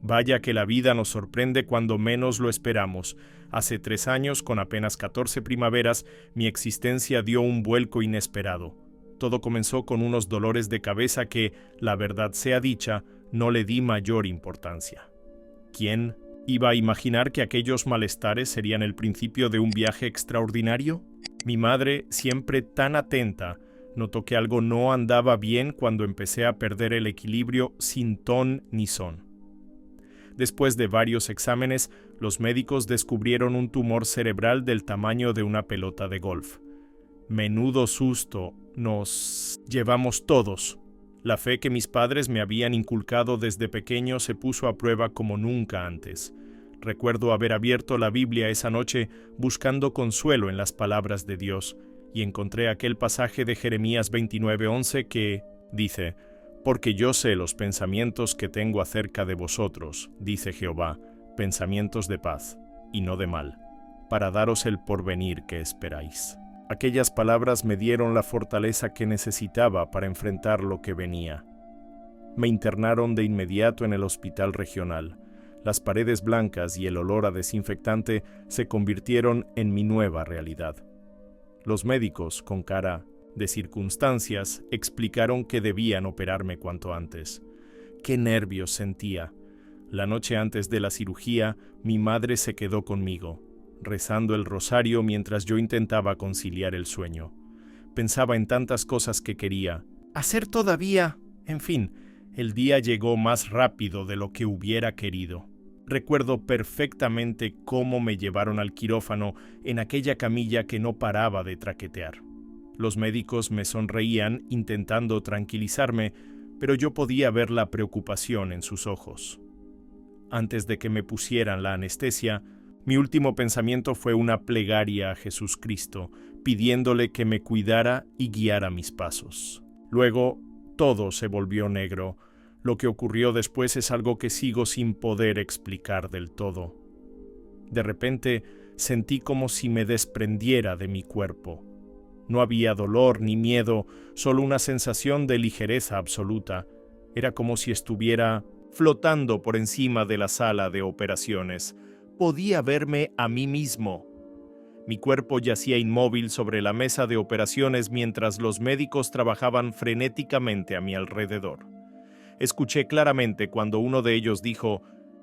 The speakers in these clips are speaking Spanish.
Vaya que la vida nos sorprende cuando menos lo esperamos. Hace 3 años, con apenas 14 primaveras, mi existencia dio un vuelco inesperado. Todo comenzó con unos dolores de cabeza que, la verdad sea dicha, no le di mayor importancia. ¿Quién iba a imaginar que aquellos malestares serían el principio de un viaje extraordinario? Mi madre, siempre tan atenta, notó que algo no andaba bien cuando empecé a perder el equilibrio sin ton ni son. Después de varios exámenes, los médicos descubrieron un tumor cerebral del tamaño de una pelota de golf. Menudo susto nos llevamos todos. La fe que mis padres me habían inculcado desde pequeño se puso a prueba como nunca antes. Recuerdo haber abierto la Biblia esa noche buscando consuelo en las palabras de Dios, y encontré aquel pasaje de Jeremías 29:11 que dice: «Porque yo sé los pensamientos que tengo acerca de vosotros, dice Jehová, pensamientos de paz y no de mal, para daros el porvenir que esperáis». Aquellas palabras me dieron la fortaleza que necesitaba para enfrentar lo que venía. Me internaron de inmediato en el hospital regional. Las paredes blancas y el olor a desinfectante se convirtieron en mi nueva realidad. Los médicos, con cara de circunstancias, explicaron que debían operarme cuanto antes. ¡Qué nervios sentía! La noche antes de la cirugía, mi madre se quedó conmigo, rezando el rosario mientras yo intentaba conciliar el sueño. Pensaba en tantas cosas que quería hacer todavía. En fin, el día llegó más rápido de lo que hubiera querido. Recuerdo perfectamente cómo me llevaron al quirófano en aquella camilla que no paraba de traquetear. Los médicos me sonreían intentando tranquilizarme, pero yo podía ver la preocupación en sus ojos. Antes de que me pusieran la anestesia, mi último pensamiento fue una plegaria a Jesucristo, pidiéndole que me cuidara y guiara mis pasos. Luego, todo se volvió negro. Lo que ocurrió después es algo que sigo sin poder explicar del todo. De repente, sentí como si me desprendiera de mi cuerpo. No había dolor ni miedo, solo una sensación de ligereza absoluta. Era como si estuviera flotando por encima de la sala de operaciones. Podía verme a mí mismo. Mi cuerpo yacía inmóvil sobre la mesa de operaciones mientras los médicos trabajaban frenéticamente a mi alrededor. Escuché claramente cuando uno de ellos dijo: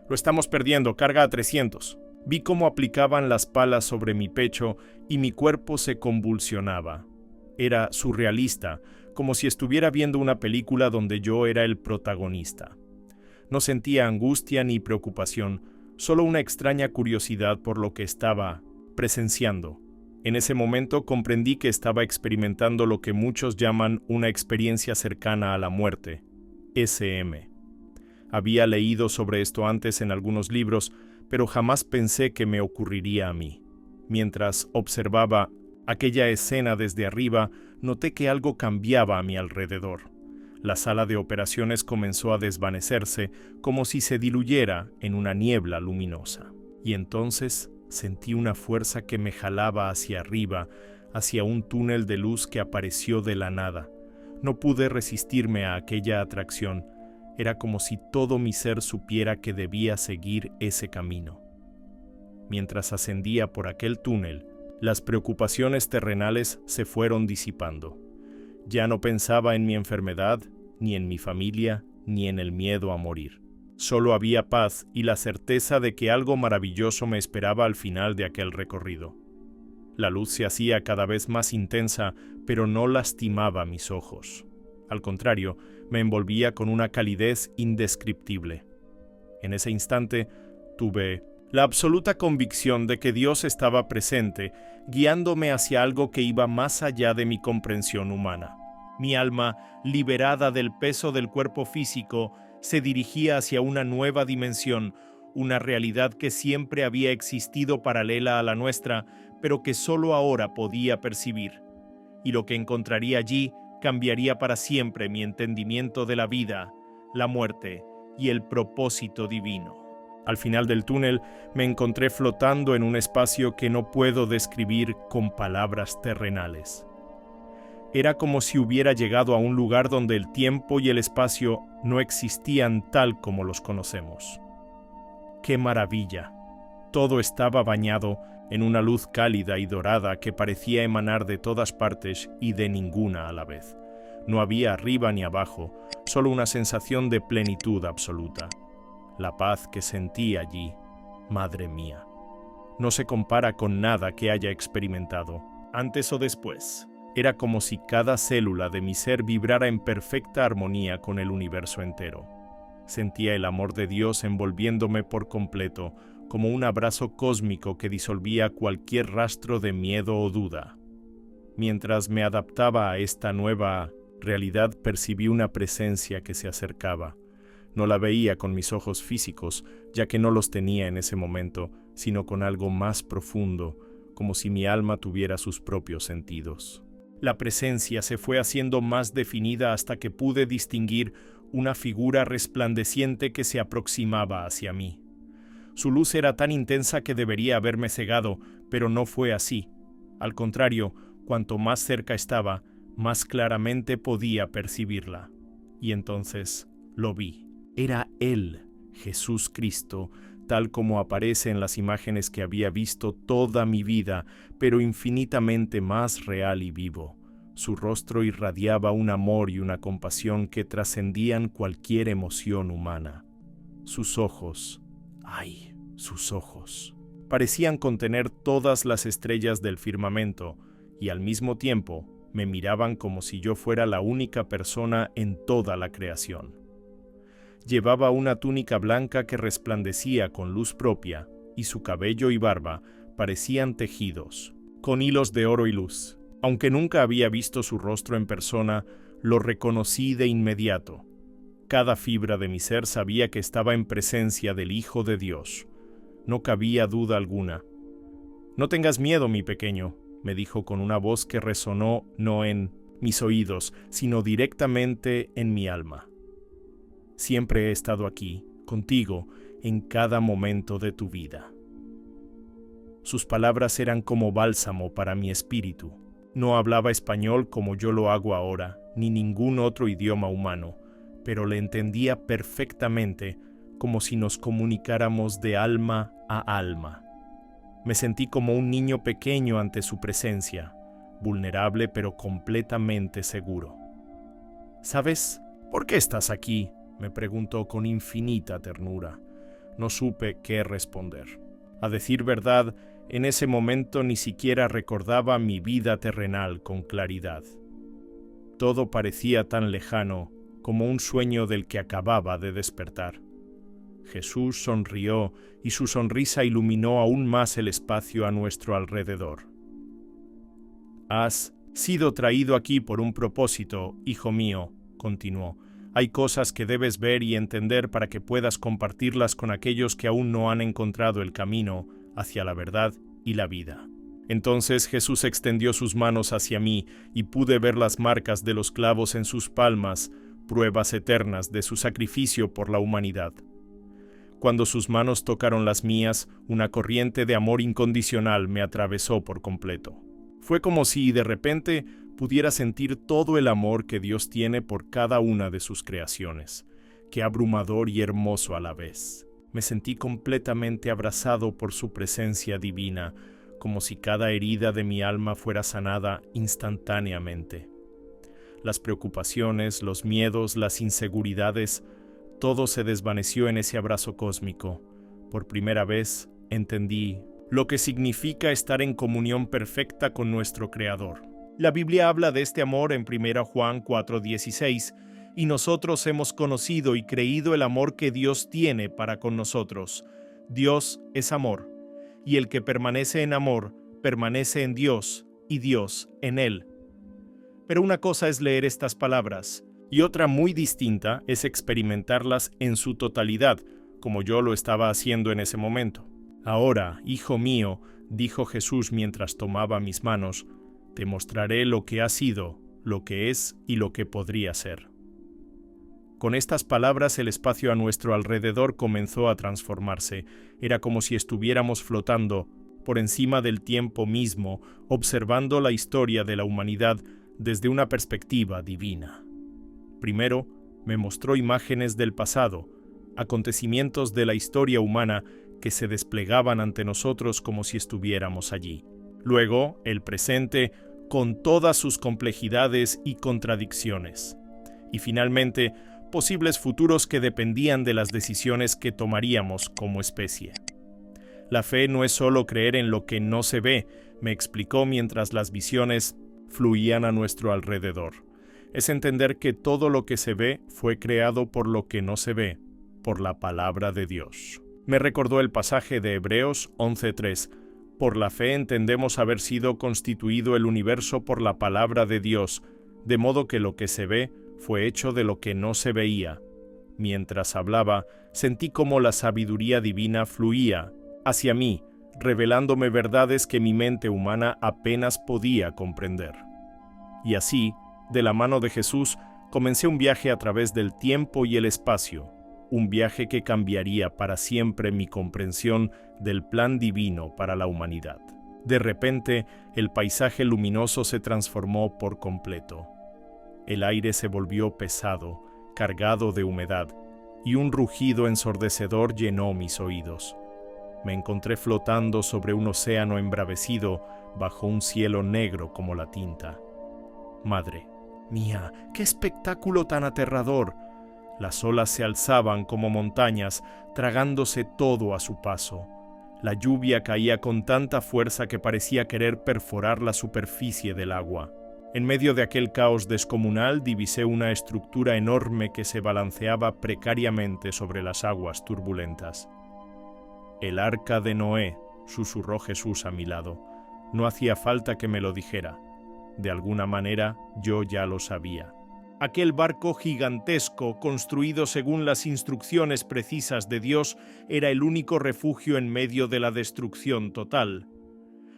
«Lo estamos perdiendo, carga a 300». Vi cómo aplicaban las palas sobre mi pecho y mi cuerpo se convulsionaba. Era surrealista, como si estuviera viendo una película donde yo era el protagonista. No sentía angustia ni preocupación, solo una extraña curiosidad por lo que estaba presenciando. En ese momento comprendí que estaba experimentando lo que muchos llaman una experiencia cercana a la muerte, SM. Había leído sobre esto antes en algunos libros, pero jamás pensé que me ocurriría a mí. Mientras observaba aquella escena desde arriba, noté que algo cambiaba a mi alrededor. La sala de operaciones comenzó a desvanecerse, como si se diluyera en una niebla luminosa. Y entonces sentí una fuerza que me jalaba hacia arriba, hacia un túnel de luz que apareció de la nada. No pude resistirme a aquella atracción. Era como si todo mi ser supiera que debía seguir ese camino. Mientras ascendía por aquel túnel, las preocupaciones terrenales se fueron disipando. Ya no pensaba en mi enfermedad, ni en mi familia, ni en el miedo a morir. Solo había paz y la certeza de que algo maravilloso me esperaba al final de aquel recorrido. La luz se hacía cada vez más intensa, pero no lastimaba mis ojos. Al contrario, me envolvía con una calidez indescriptible. En ese instante, tuve la absoluta convicción de que Dios estaba presente, guiándome hacia algo que iba más allá de mi comprensión humana. Mi alma, liberada del peso del cuerpo físico, se dirigía hacia una nueva dimensión, una realidad que siempre había existido paralela a la nuestra, pero que solo ahora podía percibir. Y lo que encontraría allí cambiaría para siempre mi entendimiento de la vida, la muerte y el propósito divino. Al final del túnel me encontré flotando en un espacio que no puedo describir con palabras terrenales. Era como si hubiera llegado a un lugar donde el tiempo y el espacio no existían tal como los conocemos. ¡Qué maravilla! Todo estaba bañado en una luz cálida y dorada que parecía emanar de todas partes y de ninguna a la vez. No había arriba ni abajo, solo una sensación de plenitud absoluta. La paz que sentí allí, madre mía, no se compara con nada que haya experimentado, antes o después. Era como si cada célula de mi ser vibrara en perfecta armonía con el universo entero. Sentía el amor de Dios envolviéndome por completo, como un abrazo cósmico que disolvía cualquier rastro de miedo o duda. Mientras me adaptaba a esta nueva realidad, percibí una presencia que se acercaba. No la veía con mis ojos físicos, ya que no los tenía en ese momento, sino con algo más profundo, como si mi alma tuviera sus propios sentidos. La presencia se fue haciendo más definida hasta que pude distinguir una figura resplandeciente que se aproximaba hacia mí. Su luz era tan intensa que debería haberme cegado, pero no fue así. Al contrario, cuanto más cerca estaba, más claramente podía percibirla. Y entonces lo vi. Era Él, Jesús Cristo, tal como aparece en las imágenes que había visto toda mi vida, pero infinitamente más real y vivo. Su rostro irradiaba un amor y una compasión que trascendían cualquier emoción humana. Sus ojos, ¡ay! Sus ojos, parecían contener todas las estrellas del firmamento, y al mismo tiempo me miraban como si yo fuera la única persona en toda la creación. Llevaba una túnica blanca que resplandecía con luz propia, y su cabello y barba parecían tejidos, con hilos de oro y luz. Aunque nunca había visto su rostro en persona, lo reconocí de inmediato. Cada fibra de mi ser sabía que estaba en presencia del Hijo de Dios. No cabía duda alguna. «No tengas miedo, mi pequeño», me dijo con una voz que resonó no en mis oídos, sino directamente en mi alma. Siempre he estado aquí, contigo, en cada momento de tu vida. Sus palabras eran como bálsamo para mi espíritu. No hablaba español como yo lo hago ahora, ni ningún otro idioma humano, pero le entendía perfectamente, como si nos comunicáramos de alma a alma. Me sentí como un niño pequeño ante su presencia, vulnerable pero completamente seguro. «¿Sabes por qué estás aquí?», me preguntó con infinita ternura. No supe qué responder. A decir verdad, en ese momento ni siquiera recordaba mi vida terrenal con claridad. Todo parecía tan lejano como un sueño del que acababa de despertar. Jesús sonrió y su sonrisa iluminó aún más el espacio a nuestro alrededor. «Has sido traído aquí por un propósito, hijo mío», continuó. «Hay cosas que debes ver y entender para que puedas compartirlas con aquellos que aún no han encontrado el camino hacia la verdad y la vida». Entonces Jesús extendió sus manos hacia mí y pude ver las marcas de los clavos en sus palmas, pruebas eternas de su sacrificio por la humanidad. Cuando sus manos tocaron las mías, una corriente de amor incondicional me atravesó por completo. Fue como si de repente pudiera sentir todo el amor que Dios tiene por cada una de sus creaciones. Qué abrumador y hermoso a la vez. Me sentí completamente abrazado por su presencia divina, como si cada herida de mi alma fuera sanada instantáneamente. Las preocupaciones, los miedos, las inseguridades, todo se desvaneció en ese abrazo cósmico. Por primera vez entendí lo que significa estar en comunión perfecta con nuestro Creador. La Biblia habla de este amor en 1 Juan 4:16, y nosotros hemos conocido y creído el amor que Dios tiene para con nosotros. Dios es amor, y el que permanece en amor, permanece en Dios, y Dios en él. Pero una cosa es leer estas palabras, y otra muy distinta es experimentarlas en su totalidad, como yo lo estaba haciendo en ese momento. «Ahora, hijo mío», dijo Jesús mientras tomaba mis manos, «te mostraré lo que ha sido, lo que es y lo que podría ser». Con estas palabras el espacio a nuestro alrededor comenzó a transformarse. Era como si estuviéramos flotando por encima del tiempo mismo, observando la historia de la humanidad desde una perspectiva divina. Primero, me mostró imágenes del pasado, acontecimientos de la historia humana que se desplegaban ante nosotros como si estuviéramos allí. Luego, el presente, con todas sus complejidades y contradicciones. Y finalmente, posibles futuros que dependían de las decisiones que tomaríamos como especie. La fe no es solo creer en lo que no se ve, me explicó mientras las visiones fluían a nuestro alrededor. Es entender que todo lo que se ve fue creado por lo que no se ve, por la palabra de Dios. Me recordó el pasaje de Hebreos 11:3. Por la fe entendemos haber sido constituido el universo por la palabra de Dios, de modo que lo que se ve fue hecho de lo que no se veía. Mientras hablaba, sentí cómo la sabiduría divina fluía hacia mí, revelándome verdades que mi mente humana apenas podía comprender. Y así, de la mano de Jesús, comencé un viaje a través del tiempo y el espacio, un viaje que cambiaría para siempre mi comprensión del plan divino para la humanidad. De repente, el paisaje luminoso se transformó por completo. El aire se volvió pesado, cargado de humedad, y un rugido ensordecedor llenó mis oídos. Me encontré flotando sobre un océano embravecido bajo un cielo negro como la tinta. Madre mía, qué espectáculo tan aterrador. Las olas se alzaban como montañas, tragándose todo a su paso. La lluvia caía con tanta fuerza que parecía querer perforar la superficie del agua. En medio de aquel caos descomunal divisé una estructura enorme que se balanceaba precariamente sobre las aguas turbulentas. «El arca de Noé», susurró Jesús a mi lado. No hacía falta que me lo dijera. De alguna manera, yo ya lo sabía. Aquel barco gigantesco, construido según las instrucciones precisas de Dios, era el único refugio en medio de la destrucción total.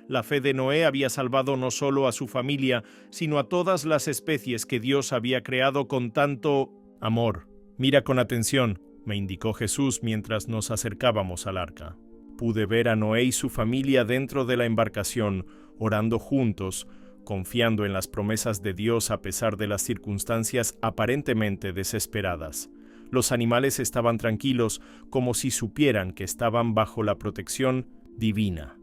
La fe de Noé había salvado no solo a su familia, sino a todas las especies que Dios había creado con tanto amor. «Mira con atención», me indicó Jesús mientras nos acercábamos al arca. Pude ver a Noé y su familia dentro de la embarcación, orando juntos, confiando en las promesas de Dios a pesar de las circunstancias aparentemente desesperadas. Los animales estaban tranquilos, como si supieran que estaban bajo la protección divina.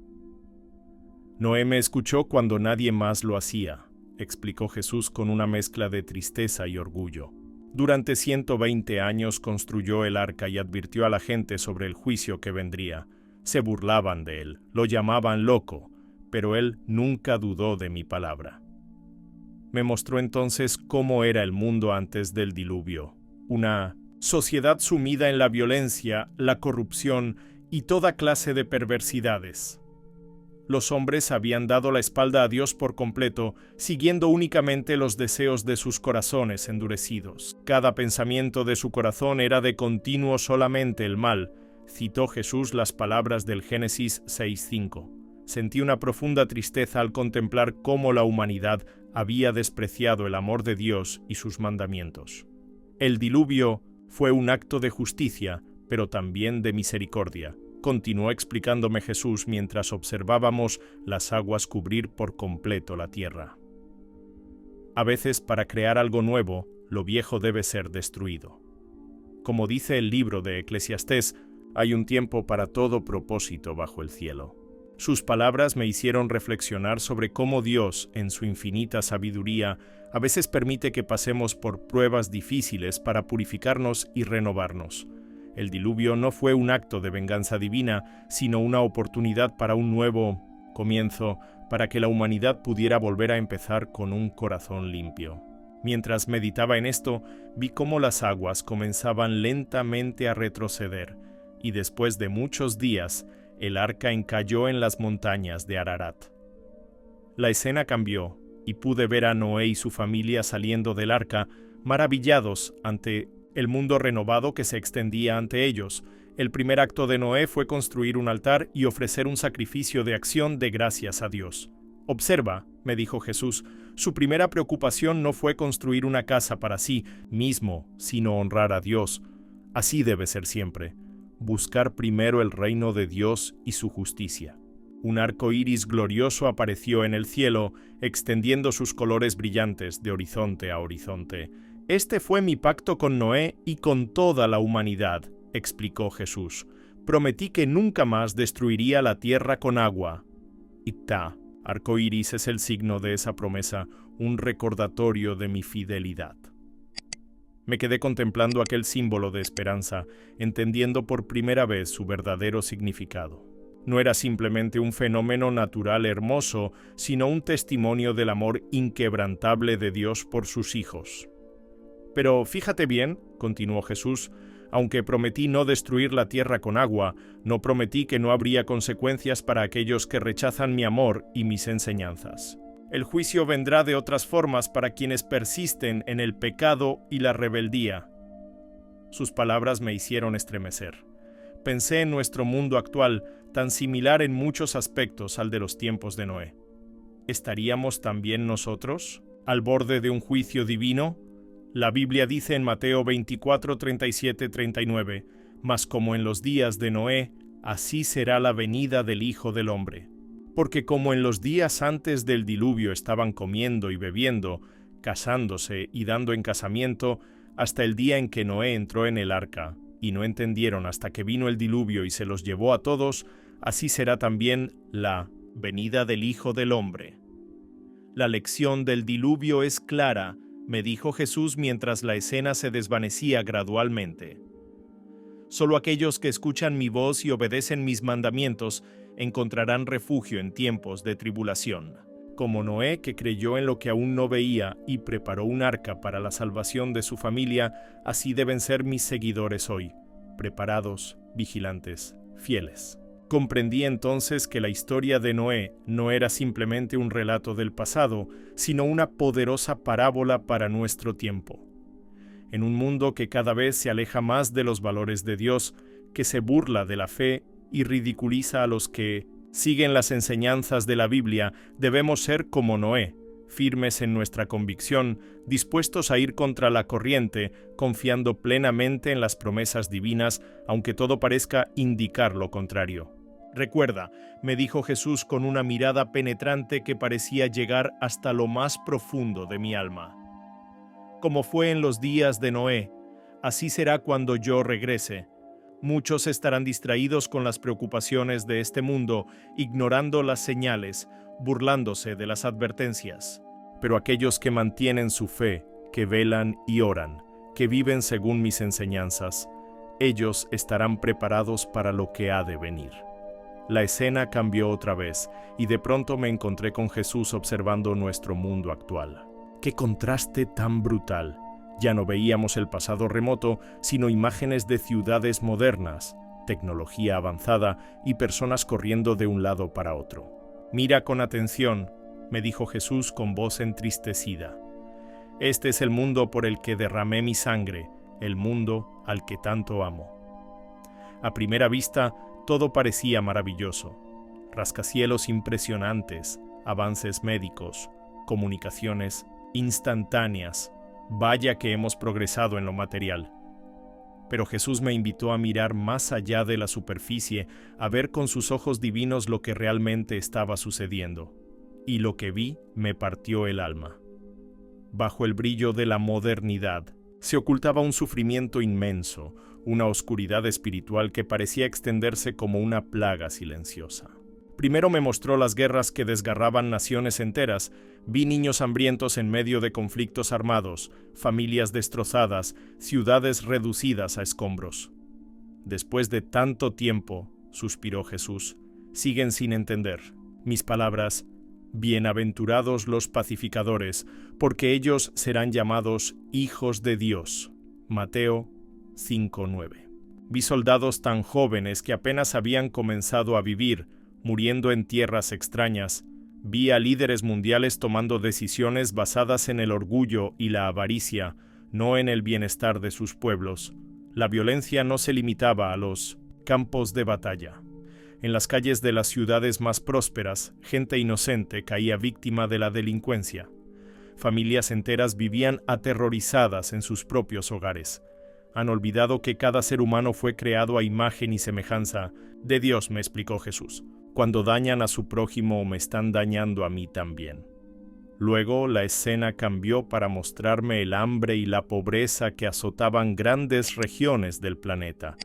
Noé me escuchó cuando nadie más lo hacía, explicó Jesús con una mezcla de tristeza y orgullo. Durante 120 años construyó el arca y advirtió a la gente sobre el juicio que vendría. Se burlaban de él, lo llamaban loco, pero él nunca dudó de mi palabra. Me mostró entonces cómo era el mundo antes del diluvio. Una sociedad sumida en la violencia, la corrupción y toda clase de perversidades. Los hombres habían dado la espalda a Dios por completo, siguiendo únicamente los deseos de sus corazones endurecidos. Cada pensamiento de su corazón era de continuo solamente el mal, citó Jesús las palabras del Génesis 6:5. Sentí una profunda tristeza al contemplar cómo la humanidad había despreciado el amor de Dios y sus mandamientos. El diluvio fue un acto de justicia, pero también de misericordia, continuó explicándome Jesús mientras observábamos las aguas cubrir por completo la tierra. A veces, para crear algo nuevo, lo viejo debe ser destruido. Como dice el libro de Eclesiastés, hay un tiempo para todo propósito bajo el cielo. Sus palabras me hicieron reflexionar sobre cómo Dios, en su infinita sabiduría, a veces permite que pasemos por pruebas difíciles para purificarnos y renovarnos. El diluvio no fue un acto de venganza divina, sino una oportunidad para un nuevo comienzo, para que la humanidad pudiera volver a empezar con un corazón limpio. Mientras meditaba en esto, vi cómo las aguas comenzaban lentamente a retroceder, y después de muchos días, el arca encalló en las montañas de Ararat. La escena cambió, y pude ver a Noé y su familia saliendo del arca, maravillados ante el mundo renovado que se extendía ante ellos. El primer acto de Noé fue construir un altar y ofrecer un sacrificio de acción de gracias a Dios. «Observa», me dijo Jesús, «su primera preocupación no fue construir una casa para sí mismo, sino honrar a Dios. Así debe ser siempre. Buscar primero el reino de Dios y su justicia». Un arco iris glorioso apareció en el cielo, extendiendo sus colores brillantes de horizonte a horizonte. «Este fue mi pacto con Noé y con toda la humanidad», explicó Jesús. Prometí que nunca más destruiría la tierra con agua. Iptá, arco iris es el signo de esa promesa, un recordatorio de mi fidelidad. Me quedé contemplando aquel símbolo de esperanza, entendiendo por primera vez su verdadero significado. No era simplemente un fenómeno natural hermoso, sino un testimonio del amor inquebrantable de Dios por sus hijos. Pero fíjate bien, continuó Jesús, aunque prometí no destruir la tierra con agua, no prometí que no habría consecuencias para aquellos que rechazan mi amor y mis enseñanzas. El juicio vendrá de otras formas para quienes persisten en el pecado y la rebeldía. Sus palabras me hicieron estremecer. Pensé en nuestro mundo actual, tan similar en muchos aspectos al de los tiempos de Noé. ¿Estaríamos también nosotros al borde de un juicio divino? La Biblia dice en Mateo 24, 37, 39, «Mas como en los días de Noé, así será la venida del Hijo del Hombre. Porque como en los días antes del diluvio estaban comiendo y bebiendo, casándose y dando en casamiento, hasta el día en que Noé entró en el arca, y no entendieron hasta que vino el diluvio y se los llevó a todos, así será también la venida del Hijo del Hombre». La lección del diluvio es clara, me dijo Jesús mientras la escena se desvanecía gradualmente. Solo aquellos que escuchan mi voz y obedecen mis mandamientos encontrarán refugio en tiempos de tribulación. Como Noé, que creyó en lo que aún no veía y preparó un arca para la salvación de su familia, así deben ser mis seguidores hoy, preparados, vigilantes, fieles. Comprendí entonces que la historia de Noé no era simplemente un relato del pasado, sino una poderosa parábola para nuestro tiempo. En un mundo que cada vez se aleja más de los valores de Dios, que se burla de la fe y ridiculiza a los que siguen las enseñanzas de la Biblia, debemos ser como Noé, firmes en nuestra convicción, dispuestos a ir contra la corriente, confiando plenamente en las promesas divinas, aunque todo parezca indicar lo contrario. Recuerda, me dijo Jesús con una mirada penetrante que parecía llegar hasta lo más profundo de mi alma. Como fue en los días de Noé, así será cuando yo regrese. Muchos estarán distraídos con las preocupaciones de este mundo, ignorando las señales, burlándose de las advertencias. Pero aquellos que mantienen su fe, que velan y oran, que viven según mis enseñanzas, ellos estarán preparados para lo que ha de venir. La escena cambió otra vez, y de pronto me encontré con Jesús observando nuestro mundo actual. ¡Qué contraste tan brutal! Ya no veíamos el pasado remoto, sino imágenes de ciudades modernas, tecnología avanzada y personas corriendo de un lado para otro. «Mira con atención», me dijo Jesús con voz entristecida. «Este es el mundo por el que derramé mi sangre, el mundo al que tanto amo». A primera vista, todo parecía maravilloso. Rascacielos impresionantes, avances médicos, comunicaciones instantáneas. Vaya que hemos progresado en lo material. Pero Jesús me invitó a mirar más allá de la superficie, a ver con sus ojos divinos lo que realmente estaba sucediendo. Y lo que vi me partió el alma. Bajo el brillo de la modernidad, se ocultaba un sufrimiento inmenso, una oscuridad espiritual que parecía extenderse como una plaga silenciosa. Primero me mostró las guerras que desgarraban naciones enteras, vi niños hambrientos en medio de conflictos armados, familias destrozadas, ciudades reducidas a escombros. Después de tanto tiempo, suspiró Jesús, siguen sin entender. Mis palabras, bienaventurados los pacificadores, porque ellos serán llamados hijos de Dios. Mateo 5:9. Vi soldados tan jóvenes que apenas habían comenzado a vivir, muriendo en tierras extrañas. Vi a líderes mundiales tomando decisiones basadas en el orgullo y la avaricia, no en el bienestar de sus pueblos. La violencia no se limitaba a los campos de batalla. En las calles de las ciudades más prósperas, gente inocente caía víctima de la delincuencia. Familias enteras vivían aterrorizadas en sus propios hogares. Han olvidado que cada ser humano fue creado a imagen y semejanza de Dios, me explicó Jesús. Cuando dañan a su prójimo, me están dañando a mí también. Luego la escena cambió para mostrarme el hambre y la pobreza que azotaban grandes regiones del planeta.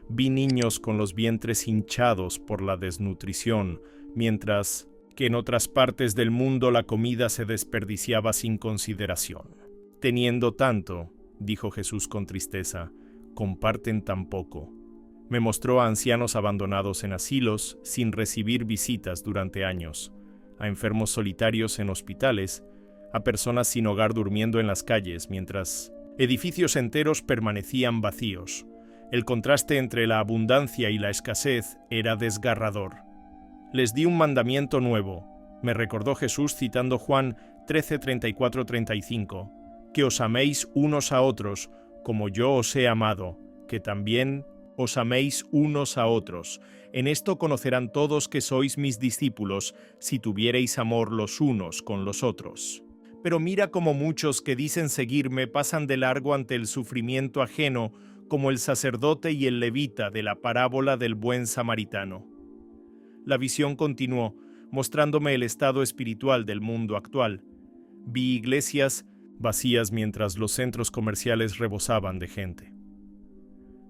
Vi niños con los vientres hinchados por la desnutrición, mientras que en otras partes del mundo la comida se desperdiciaba sin consideración. Teniendo tanto, dijo Jesús con tristeza, comparten tan poco. Me mostró a ancianos abandonados en asilos sin recibir visitas durante años, a enfermos solitarios en hospitales, a personas sin hogar durmiendo en las calles, mientras edificios enteros permanecían vacíos. El contraste entre la abundancia y la escasez era desgarrador. Les di un mandamiento nuevo, me recordó Jesús citando Juan 13:34-35, que os améis unos a otros, como yo os he amado, que también os améis unos a otros. En esto conocerán todos que sois mis discípulos, si tuviereis amor los unos con los otros. Pero mira cómo muchos que dicen seguirme pasan de largo ante el sufrimiento ajeno, como el sacerdote y el levita de la parábola del buen samaritano. La visión continuó, mostrándome el estado espiritual del mundo actual. Vi iglesias vacías mientras los centros comerciales rebosaban de gente.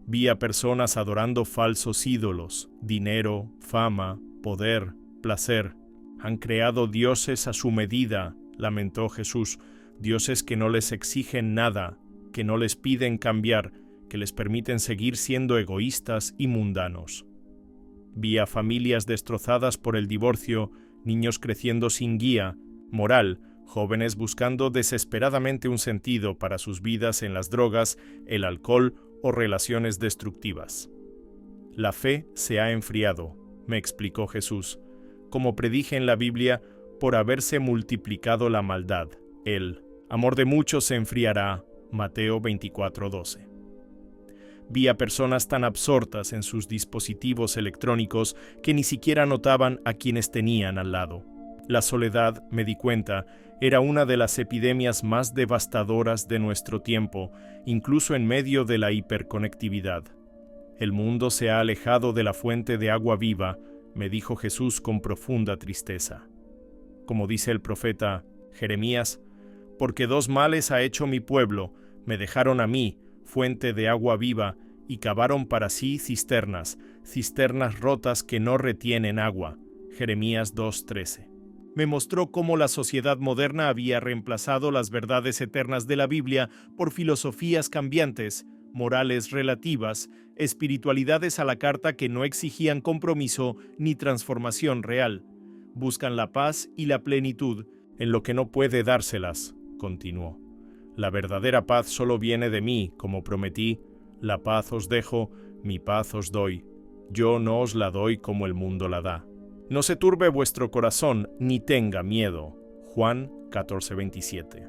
Vi a personas adorando falsos ídolos, dinero, fama, poder, placer. Han creado dioses a su medida, lamentó Jesús, dioses que no les exigen nada, que no les piden cambiar, que les permiten seguir siendo egoístas y mundanos. Vi a familias destrozadas por el divorcio, niños creciendo sin guía moral, jóvenes buscando desesperadamente un sentido para sus vidas en las drogas, el alcohol o relaciones destructivas. La fe se ha enfriado, me explicó Jesús, como predije en la Biblia, por haberse multiplicado la maldad. El amor de muchos se enfriará, Mateo 24:12. Vi a personas tan absortas en sus dispositivos electrónicos que ni siquiera notaban a quienes tenían al lado. La soledad, me di cuenta, era una de las epidemias más devastadoras de nuestro tiempo, incluso en medio de la hiperconectividad. El mundo se ha alejado de la fuente de agua viva, me dijo Jesús con profunda tristeza. Como dice el profeta Jeremías, porque dos males ha hecho mi pueblo, me dejaron a mí, fuente de agua viva, y cavaron para sí cisternas rotas que no retienen agua. Jeremías 2:13. Me mostró cómo la sociedad moderna había reemplazado las verdades eternas de la Biblia por filosofías cambiantes, morales relativas, espiritualidades a la carta que no exigían compromiso ni transformación real. Buscan la paz y la plenitud en lo que no puede dárselas, continuó. La verdadera paz solo viene de mí, como prometí. La paz os dejo, mi paz os doy. Yo no os la doy como el mundo la da. No se turbe vuestro corazón, ni tenga miedo. Juan 14:27.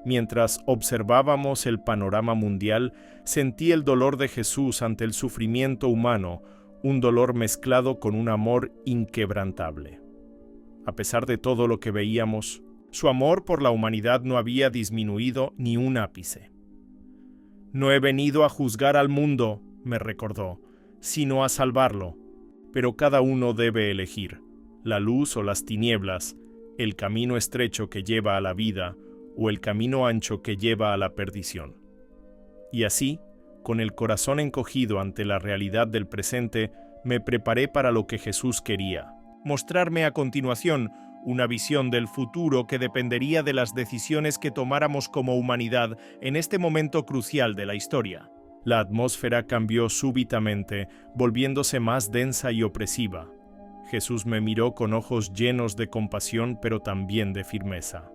Mientras observábamos el panorama mundial, sentí el dolor de Jesús ante el sufrimiento humano, un dolor mezclado con un amor inquebrantable. A pesar de todo lo que veíamos, su amor por la humanidad no había disminuido ni un ápice. No he venido a juzgar al mundo, me recordó, sino a salvarlo. Pero cada uno debe elegir, la luz o las tinieblas, el camino estrecho que lleva a la vida o el camino ancho que lleva a la perdición. Y así, con el corazón encogido ante la realidad del presente, me preparé para lo que Jesús quería, mostrarme a continuación una visión del futuro que dependería de las decisiones que tomáramos como humanidad en este momento crucial de la historia. La atmósfera cambió súbitamente, volviéndose más densa y opresiva. Jesús me miró con ojos llenos de compasión, pero también de firmeza.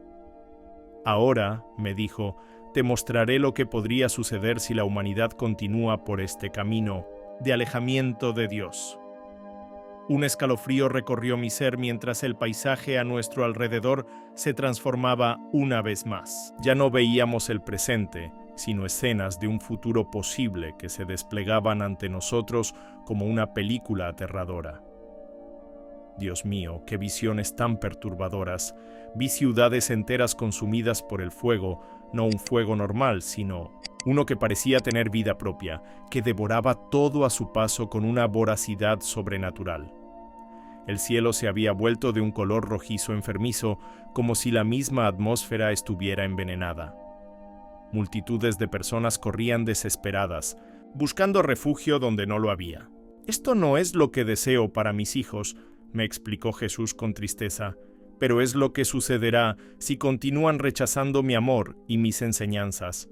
Ahora, me dijo, te mostraré lo que podría suceder si la humanidad continúa por este camino de alejamiento de Dios. Un escalofrío recorrió mi ser mientras el paisaje a nuestro alrededor se transformaba una vez más. Ya no veíamos el presente, sino escenas de un futuro posible que se desplegaban ante nosotros como una película aterradora. Dios mío, qué visiones tan perturbadoras. Vi ciudades enteras consumidas por el fuego, no un fuego normal, sino uno que parecía tener vida propia, que devoraba todo a su paso con una voracidad sobrenatural. El cielo se había vuelto de un color rojizo enfermizo, como si la misma atmósfera estuviera envenenada. Multitudes de personas corrían desesperadas, buscando refugio donde no lo había. «Esto no es lo que deseo para mis hijos», me explicó Jesús con tristeza, «pero es lo que sucederá si continúan rechazando mi amor y mis enseñanzas».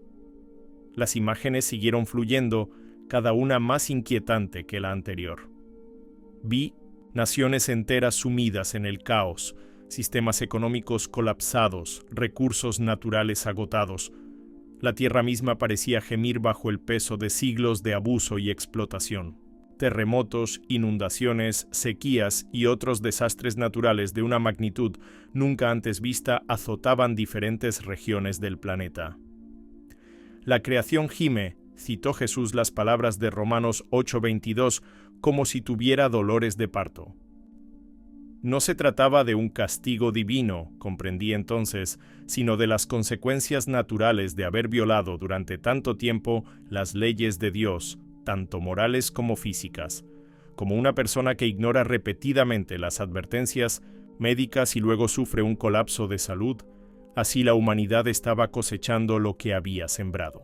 Las imágenes siguieron fluyendo, cada una más inquietante que la anterior. Vi naciones enteras sumidas en el caos, sistemas económicos colapsados, recursos naturales agotados. La tierra misma parecía gemir bajo el peso de siglos de abuso y explotación. Terremotos, inundaciones, sequías y otros desastres naturales de una magnitud nunca antes vista azotaban diferentes regiones del planeta. La creación gime, citó Jesús las palabras de Romanos 8:22, como si tuviera dolores de parto. No se trataba de un castigo divino, comprendí entonces, sino de las consecuencias naturales de haber violado durante tanto tiempo las leyes de Dios, tanto morales como físicas. Como una persona que ignora repetidamente las advertencias médicas y luego sufre un colapso de salud, así la humanidad estaba cosechando lo que había sembrado.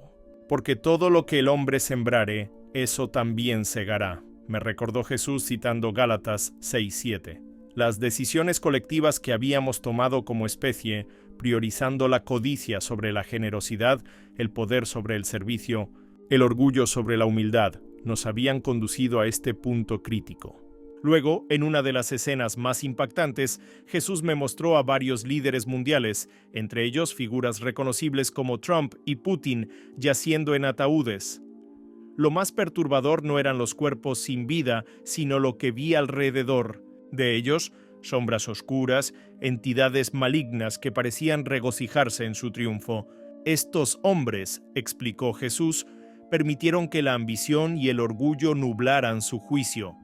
Porque todo lo que el hombre sembrare, eso también segará, me recordó Jesús citando Gálatas 6:7. Las decisiones colectivas que habíamos tomado como especie, priorizando la codicia sobre la generosidad, el poder sobre el servicio, el orgullo sobre la humildad, nos habían conducido a este punto crítico. Luego, en una de las escenas más impactantes, Jesús me mostró a varios líderes mundiales, entre ellos figuras reconocibles como Trump y Putin, yaciendo en ataúdes. Lo más perturbador no eran los cuerpos sin vida, sino lo que vi alrededor. De ellos, sombras oscuras, entidades malignas que parecían regocijarse en su triunfo. Estos hombres, explicó Jesús, permitieron que la ambición y el orgullo nublaran su juicio.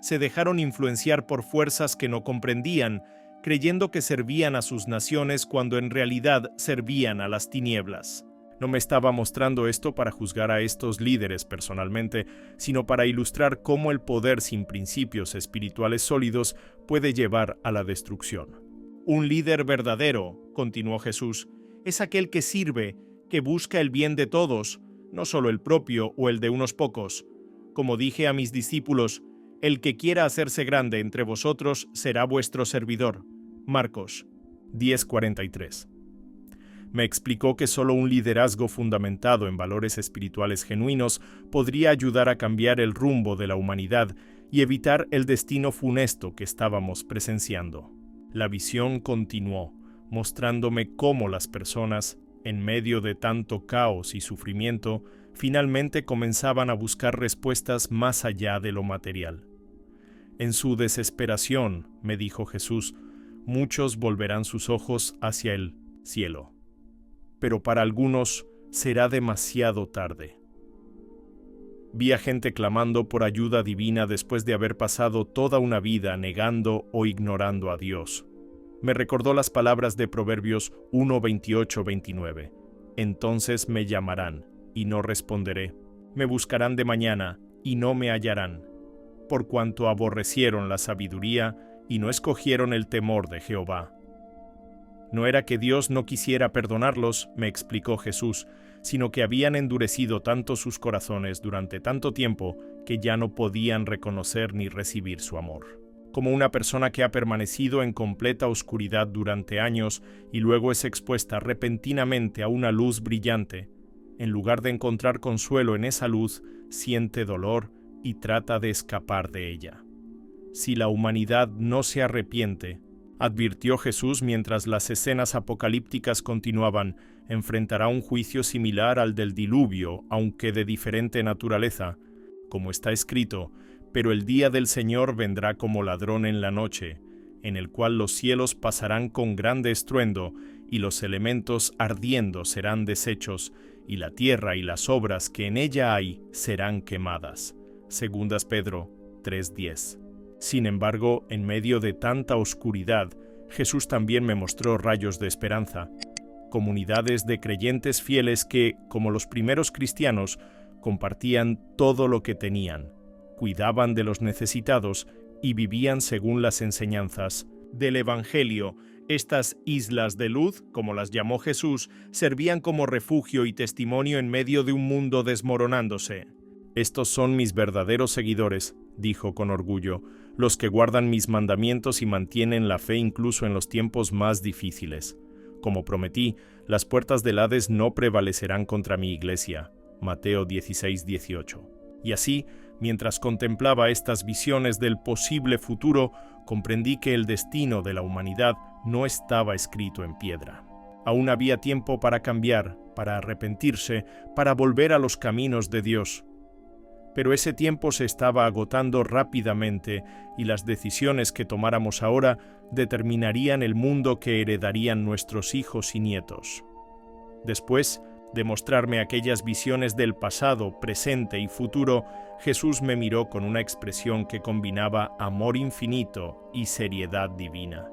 Se dejaron influenciar por fuerzas que no comprendían, creyendo que servían a sus naciones cuando en realidad servían a las tinieblas. No me estaba mostrando esto para juzgar a estos líderes personalmente, sino para ilustrar cómo el poder sin principios espirituales sólidos puede llevar a la destrucción. Un líder verdadero, continuó Jesús, es aquel que sirve, que busca el bien de todos, no solo el propio o el de unos pocos. Como dije a mis discípulos, el que quiera hacerse grande entre vosotros será vuestro servidor. Marcos 10:43. Me explicó que solo un liderazgo fundamentado en valores espirituales genuinos podría ayudar a cambiar el rumbo de la humanidad y evitar el destino funesto que estábamos presenciando. La visión continuó, mostrándome cómo las personas, en medio de tanto caos y sufrimiento, finalmente comenzaban a buscar respuestas más allá de lo material. En su desesperación, me dijo Jesús, muchos volverán sus ojos hacia el cielo. Pero para algunos será demasiado tarde. Vi a gente clamando por ayuda divina después de haber pasado toda una vida negando o ignorando a Dios. Me recordó las palabras de Proverbios 1:28-29. Entonces me llamarán, y no responderé. Me buscarán de mañana, y no me hallarán. Por cuanto aborrecieron la sabiduría, y no escogieron el temor de Jehová. No era que Dios no quisiera perdonarlos, me explicó Jesús, sino que habían endurecido tanto sus corazones durante tanto tiempo que ya no podían reconocer ni recibir su amor. Como una persona que ha permanecido en completa oscuridad durante años y luego es expuesta repentinamente a una luz brillante, en lugar de encontrar consuelo en esa luz, siente dolor y trata de escapar de ella. Si la humanidad no se arrepiente, advirtió Jesús mientras las escenas apocalípticas continuaban, enfrentará un juicio similar al del diluvio, aunque de diferente naturaleza. Como está escrito, pero el día del Señor vendrá como ladrón en la noche, en el cual los cielos pasarán con grande estruendo, y los elementos ardiendo serán deshechos, y la tierra y las obras que en ella hay serán quemadas. Segundas Pedro 3:10. Sin embargo, en medio de tanta oscuridad, Jesús también me mostró rayos de esperanza, comunidades de creyentes fieles que, como los primeros cristianos, compartían todo lo que tenían, cuidaban de los necesitados y vivían según las enseñanzas del Evangelio. Estas islas de luz, como las llamó Jesús, servían como refugio y testimonio en medio de un mundo desmoronándose. «Estos son mis verdaderos seguidores», dijo con orgullo, «los que guardan mis mandamientos y mantienen la fe incluso en los tiempos más difíciles. Como prometí, las puertas del Hades no prevalecerán contra mi iglesia». Mateo 16:18. Y así, mientras contemplaba estas visiones del posible futuro, comprendí que el destino de la humanidad no estaba escrito en piedra. Aún había tiempo para cambiar, para arrepentirse, para volver a los caminos de Dios. Pero ese tiempo se estaba agotando rápidamente y las decisiones que tomáramos ahora determinarían el mundo que heredarían nuestros hijos y nietos. Después de mostrarme aquellas visiones del pasado, presente y futuro, Jesús me miró con una expresión que combinaba amor infinito y seriedad divina.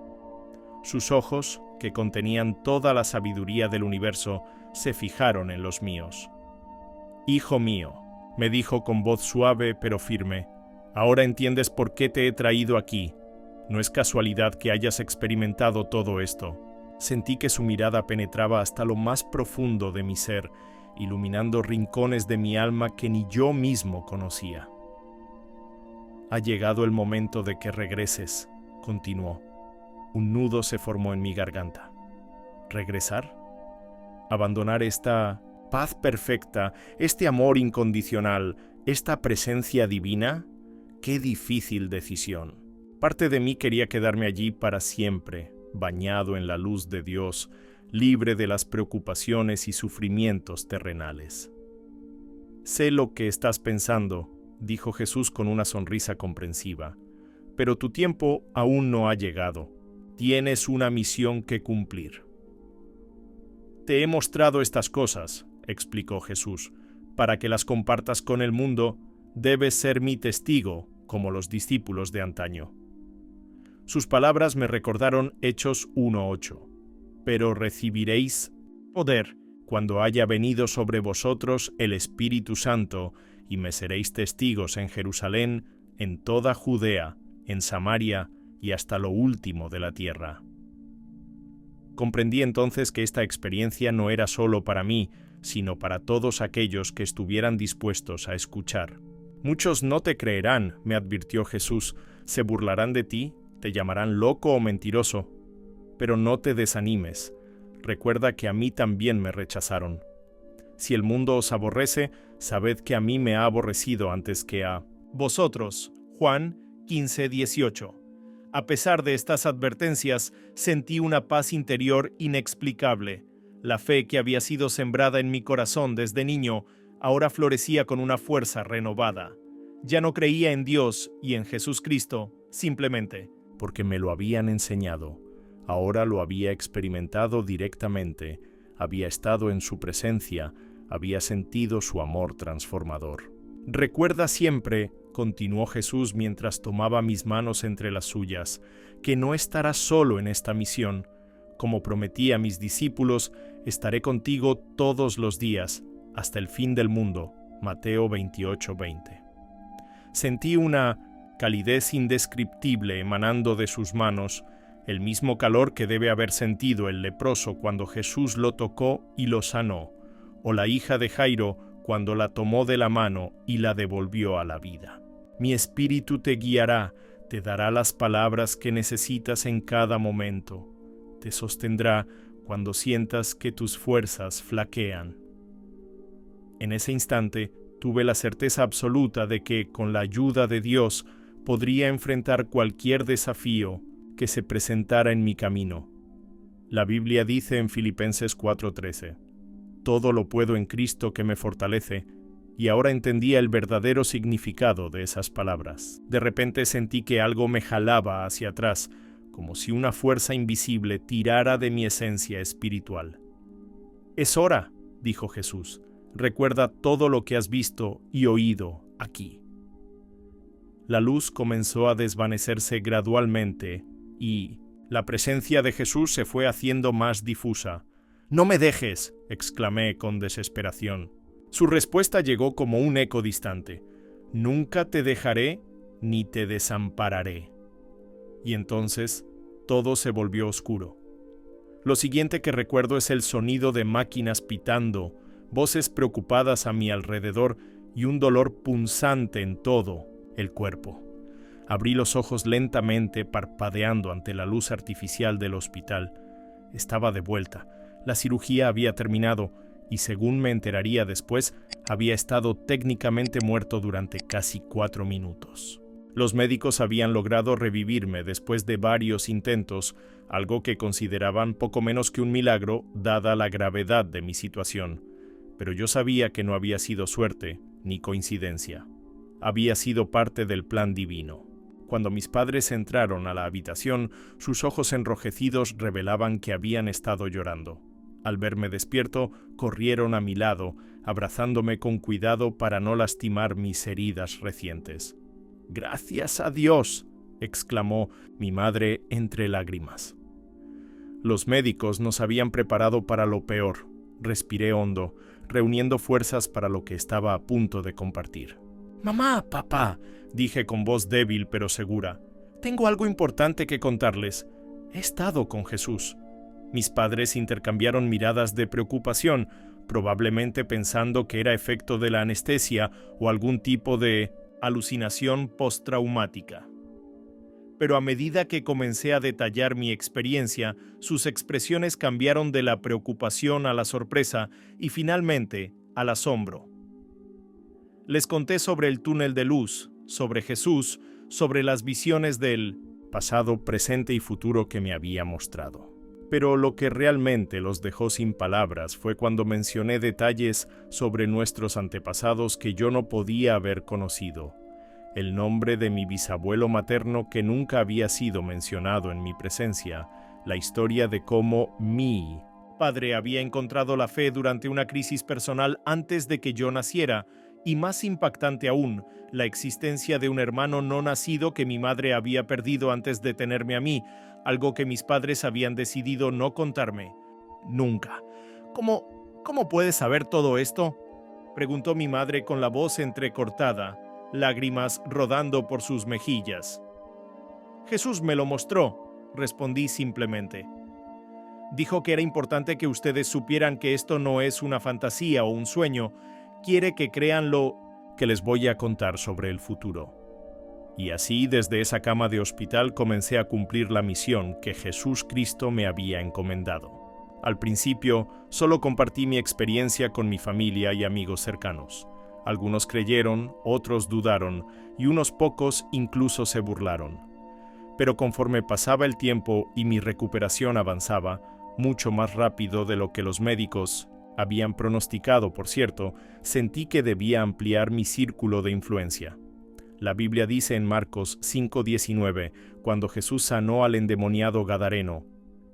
Sus ojos, que contenían toda la sabiduría del universo, se fijaron en los míos. «Hijo mío», me dijo con voz suave pero firme, «ahora entiendes por qué te he traído aquí. No es casualidad que hayas experimentado todo esto». Sentí que su mirada penetraba hasta lo más profundo de mi ser, iluminando rincones de mi alma que ni yo mismo conocía. «Ha llegado el momento de que regreses», continuó. Un nudo se formó en mi garganta. ¿Regresar? ¿Abandonar esta paz perfecta, este amor incondicional, esta presencia divina? ¡Qué difícil decisión! Parte de mí quería quedarme allí para siempre, bañado en la luz de Dios, libre de las preocupaciones y sufrimientos terrenales. «Sé lo que estás pensando», dijo Jesús con una sonrisa comprensiva, «pero tu tiempo aún no ha llegado. Tienes una misión que cumplir». «Te he mostrado estas cosas», explicó Jesús, «para que las compartas con el mundo. Debes ser mi testigo, como los discípulos de antaño». Sus palabras me recordaron Hechos 1:8. «Pero recibiréis poder cuando haya venido sobre vosotros el Espíritu Santo, y me seréis testigos en Jerusalén, en toda Judea, en Samaria y hasta lo último de la tierra». Comprendí entonces que esta experiencia no era solo para mí, sino para todos aquellos que estuvieran dispuestos a escuchar. «Muchos no te creerán», me advirtió Jesús, «se burlarán de ti, te llamarán loco o mentiroso. Pero no te desanimes. Recuerda que a mí también me rechazaron. Si el mundo os aborrece, sabed que a mí me ha aborrecido antes que a vosotros». Juan 15:18. A pesar de estas advertencias, sentí una paz interior inexplicable. La fe que había sido sembrada en mi corazón desde niño, ahora florecía con una fuerza renovada. Ya no creía en Dios y en Jesucristo, simplemente porque me lo habían enseñado. Ahora lo había experimentado directamente, había estado en su presencia, había sentido su amor transformador. «Recuerda siempre», continuó Jesús mientras tomaba mis manos entre las suyas, «que no estarás solo en esta misión. Como prometí a mis discípulos, estaré contigo todos los días, hasta el fin del mundo». Mateo 28:20. Sentí una calidez indescriptible emanando de sus manos, el mismo calor que debe haber sentido el leproso cuando Jesús lo tocó y lo sanó, o la hija de Jairo cuando la tomó de la mano y la devolvió a la vida. «Mi espíritu te guiará, te dará las palabras que necesitas en cada momento, te sostendrá cuando sientas que tus fuerzas flaquean». En ese instante tuve la certeza absoluta de que, con la ayuda de Dios, podría enfrentar cualquier desafío que se presentara en mi camino. La Biblia dice en Filipenses 4:13, «Todo lo puedo en Cristo que me fortalece», y ahora entendía el verdadero significado de esas palabras. De repente sentí que algo me jalaba hacia atrás, como si una fuerza invisible tirara de mi esencia espiritual. «Es hora», dijo Jesús, «recuerda todo lo que has visto y oído aquí». La luz comenzó a desvanecerse gradualmente y la presencia de Jesús se fue haciendo más difusa. «¡No me dejes!», exclamé con desesperación. Su respuesta llegó como un eco distante. «Nunca te dejaré ni te desampararé». Y entonces todo se volvió oscuro. Lo siguiente que recuerdo es el sonido de máquinas pitando, voces preocupadas a mi alrededor y un dolor punzante en todo el cuerpo. Abrí los ojos lentamente, parpadeando ante la luz artificial del hospital. Estaba de vuelta. La cirugía había terminado y, según me enteraría después, había estado técnicamente muerto durante casi 4 minutos. Los médicos habían logrado revivirme después de varios intentos, algo que consideraban poco menos que un milagro dada la gravedad de mi situación. Pero yo sabía que no había sido suerte ni coincidencia. Había sido parte del plan divino. Cuando mis padres entraron a la habitación, sus ojos enrojecidos revelaban que habían estado llorando. Al verme despierto, corrieron a mi lado, abrazándome con cuidado para no lastimar mis heridas recientes. «¡Gracias a Dios!», exclamó mi madre entre lágrimas. Los médicos nos habían preparado para lo peor. Respiré hondo, reuniendo fuerzas para lo que estaba a punto de compartir. «Mamá, papá», dije con voz débil pero segura, «tengo algo importante que contarles. He estado con Jesús». Mis padres intercambiaron miradas de preocupación, probablemente pensando que era efecto de la anestesia o algún tipo de alucinación postraumática. Pero a medida que comencé a detallar mi experiencia, sus expresiones cambiaron de la preocupación a la sorpresa y finalmente al asombro. Les conté sobre el túnel de luz, sobre Jesús, sobre las visiones del pasado, presente y futuro que me había mostrado. Pero lo que realmente los dejó sin palabras fue cuando mencioné detalles sobre nuestros antepasados que yo no podía haber conocido. El nombre de mi bisabuelo materno que nunca había sido mencionado en mi presencia, la historia de cómo mi padre había encontrado la fe durante una crisis personal antes de que yo naciera, y más impactante aún, la existencia de un hermano no nacido que mi madre había perdido antes de tenerme a mí, algo que mis padres habían decidido no contarme. Nunca. ¿Cómo puedes saber todo esto?, preguntó mi madre con la voz entrecortada, lágrimas rodando por sus mejillas. Jesús me lo mostró, respondí simplemente. Dijo que era importante que ustedes supieran que esto no es una fantasía o un sueño. Quiere que crean lo que les voy a contar sobre el futuro. Y así, desde esa cama de hospital, comencé a cumplir la misión que Jesús Cristo me había encomendado. Al principio, solo compartí mi experiencia con mi familia y amigos cercanos. Algunos creyeron, otros dudaron, y unos pocos incluso se burlaron. Pero conforme pasaba el tiempo y mi recuperación avanzaba, mucho más rápido de lo que los médicos habían pronosticado, por cierto, sentí que debía ampliar mi círculo de influencia. La Biblia dice en Marcos 5:19, cuando Jesús sanó al endemoniado gadareno: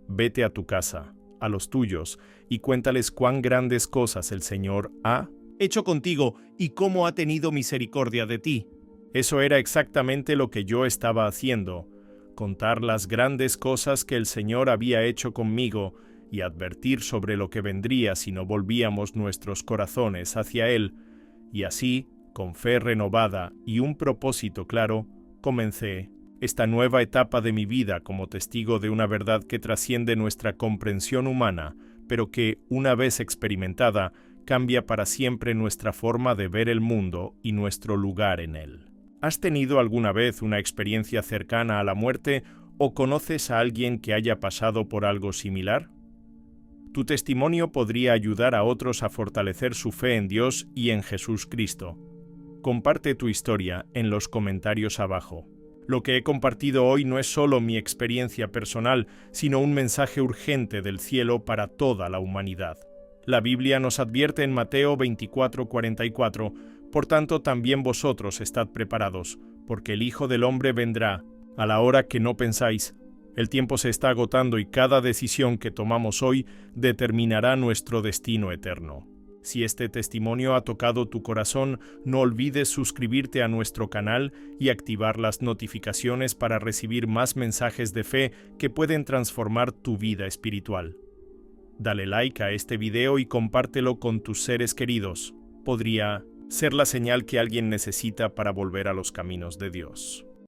«Vete a tu casa, a los tuyos, y cuéntales cuán grandes cosas el Señor ha hecho contigo y cómo ha tenido misericordia de ti». Eso era exactamente lo que yo estaba haciendo, contar las grandes cosas que el Señor había hecho conmigo y advertir sobre lo que vendría si no volvíamos nuestros corazones hacia Él. Y así, con fe renovada y un propósito claro, comencé esta nueva etapa de mi vida como testigo de una verdad que trasciende nuestra comprensión humana, pero que, una vez experimentada, cambia para siempre nuestra forma de ver el mundo y nuestro lugar en él. ¿Has tenido alguna vez una experiencia cercana a la muerte o conoces a alguien que haya pasado por algo similar? Tu testimonio podría ayudar a otros a fortalecer su fe en Dios y en Jesús Cristo. Comparte tu historia en los comentarios abajo. Lo que he compartido hoy no es solo mi experiencia personal, sino un mensaje urgente del cielo para toda la humanidad. La Biblia nos advierte en Mateo 24:44, «Por tanto también vosotros estad preparados, porque el Hijo del Hombre vendrá a la hora que no pensáis». El tiempo se está agotando y cada decisión que tomamos hoy determinará nuestro destino eterno. Si este testimonio ha tocado tu corazón, no olvides suscribirte a nuestro canal y activar las notificaciones para recibir más mensajes de fe que pueden transformar tu vida espiritual. Dale like a este video y compártelo con tus seres queridos. Podría ser la señal que alguien necesita para volver a los caminos de Dios.